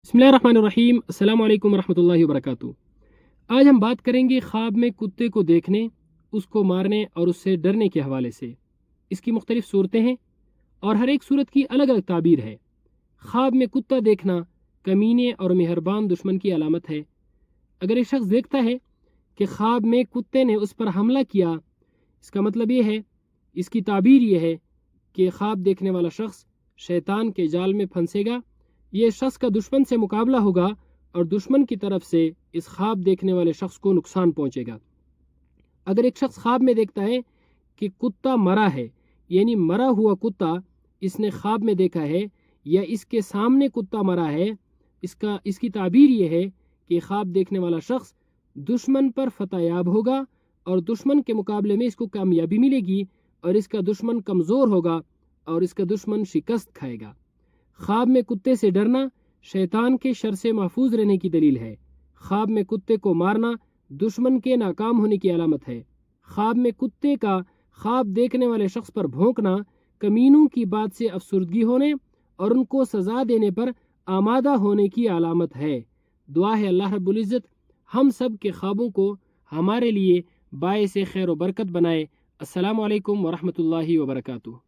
बिस्मिल्लाहिर्रहमानिर्रहीम। अस्सलाम वालेकुम रहमतुल्लाहि वबरकातुहू। आज हम बात करेंगे ख्वाब में कुत्ते को देखने, उसको मारने और उससे डरने के हवाले से। इसकी मुख्तलिफ सूरतें हैं और हर एक सूरत की अलग अलग ताबीर है। ख्वाब में कुत्ता देखना कमीने और मेहरबान दुश्मन की अलामत है। अगर एक शख्स देखता है कि ख्वाब में कुत्ते ने उस पर हमला किया, इसका मतलब ये है, इसकी ताबीर ये है कि ख्वाब देखने वाला शख्स शैतान के जाल में फंसेगा। ये शख्स का दुश्मन से मुकाबला होगा और दुश्मन की तरफ से इस ख्वाब देखने वाले शख्स को नुकसान पहुंचेगा। अगर एक शख्स ख्वाब में देखता है कि कुत्ता मरा है, यानी मरा हुआ कुत्ता इसने ख्वाब में देखा है या इसके सामने कुत्ता मरा है, इसकी ताबीर ये है कि ख्वाब देखने वाला शख्स दुश्मन पर फतहयाब होगा और दुश्मन के मुकाबले में इसको कामयाबी मिलेगी और इसका दुश्मन कमज़ोर होगा और इसका दुश्मन शिकस्त खाएगा। ख्वाब में कुत्ते से डरना शैतान के शर से महफूज रहने की दलील है। ख्वाब में कुत्ते को मारना दुश्मन के नाकाम होने की अलामत है। ख्वाब में कुत्ते का ख्वाब देखने वाले शख्स पर भौंकना कमीनों की बात से अफसुर्दगी होने और उनको सज़ा देने पर आमादा होने की अलामत है। दुआ है अल्लाह रब्बुल इज़्ज़त हम सब के ख्वाबों को हमारे लिए बाइस खैर व बरकत बनाए। अस्सलामु अलैकुम व रहमतुल्लाहि व बरकातुहू।